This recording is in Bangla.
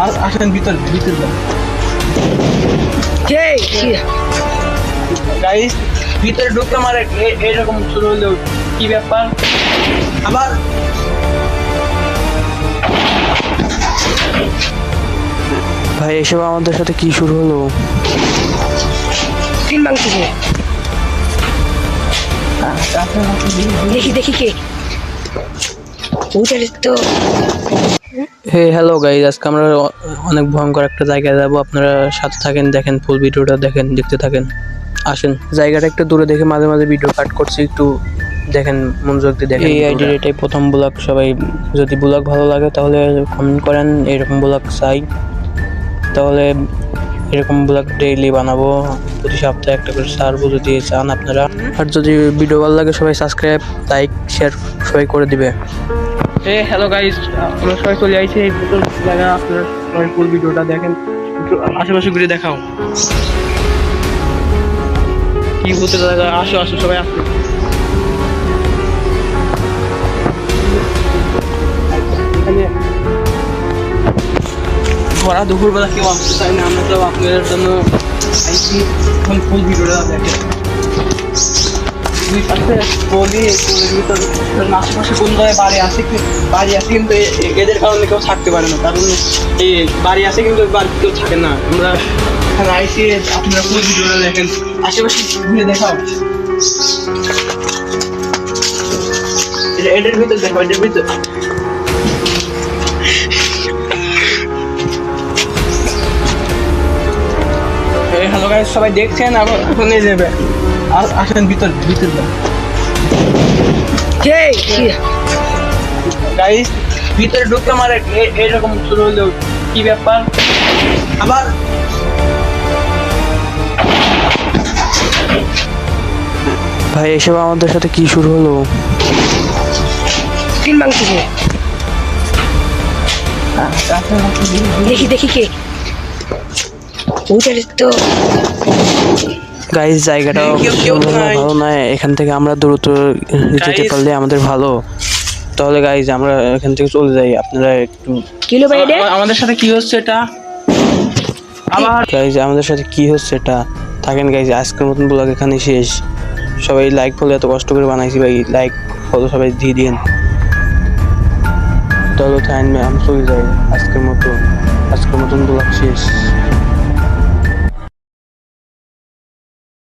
আসেন ভিতর ভিতর গাইস, ভিতরে ঢুকলাম আর এরকম শুরু হলো। কি ব্যাপার? আবার ভাই এসব আমাদের সাথে কি শুরু হলো? দেখি দেখি কে তো। হে হ্যালো গাইজ, আজকে আমরা অনেক ভয়ঙ্কর একটা জায়গায় যাবো। আপনারা সাথে থাকেন, দেখেন ফুল ভিডিওটা দেখতে থাকেন। আসেন, জায়গাটা একটু দূরে দেখে মাঝে মাঝে ভিডিও কাট করছি, একটু দেখেন, মনোযোগ দিয়ে দেখেন। এই আইডির এটাই প্রথম ব্লগ। সবাই যদি ব্লগ ভালো লাগে তাহলে কমেন্ট করেন, এরকম ব্লগ চাই। তাহলে এরকম ব্লগ ডেইলি বানাবো, প্রতি সপ্তাহে একটা করে ছাড়বো যদি চান আপনারা। আর যদি ভিডিও ভালো লাগে সবাই সাবস্ক্রাইব, লাইক, শেয়ার সবাই করে দিবে। হ্যালো গাইস, আমরা সবাই চলে আইছি এই ভূতের জায়গা। আপনারা সবাই ফুল ভিডিওটা দেখেন, একটু আশেপাশে ঘুরে দেখাও কি ভূতের জায়গা। আসো আসো সবাই আসো। এখানে ভরা দুপুরবেলা কেউ আসতে চাই না, আমরা সব আপনাদের জন্য আইছি। এখন ফুল ভিডিওটা দেখেন। দুই পাশে বলি আশেপাশে কোন জায়গায় বাড়ি আছে কিন্তু এদের কারণে কেউ থাকতে পারে না, কারণ এই বাড়ি আছে কিন্তু বাড়িতে কেউ থাকে না। আমরা এখানে আইসি, আপনারা ফুল ভিডিওটা দেখেন, আশেপাশে ঘুরে দেখাও। এটার ভিতর দেখো, এটার ভিতর হ্যালো গাইস, সবাই দেখছেন। আবার এখন নিয়ে যাবে। আসেন ভিতর ভিতর গাইস, ভিতরে ঢুকলাম আর এরকম শুরু হলো। কি ব্যাপার? আবার ভাই এসব আমাদের সাথে কি শুরু হলো? দেখি দেখি কে তো। গাইজ জায়গাটা ভালো নয়, এখান থেকে আমরা দ্রুত যেতে পারলে আমাদের ভালো। তাহলে গাইজ আমরা এখান থেকে চলে যাই, আপনারা একটু। আমাদের সাথে কি হচ্ছে এটা? আবার গাইজ আমাদের সাথে কি হচ্ছে এটা? থাকেন গাইজ, আজকের মতন ব্লগ এখানে শেষ। সবাই লাইক ফলো এত কষ্ট করে বানাইছি ভাই, লাইক ফলো সবাই দিয়ে দিন। তাহলে আমি চলে যাই, আজকের মতন ব্লগ শেষ।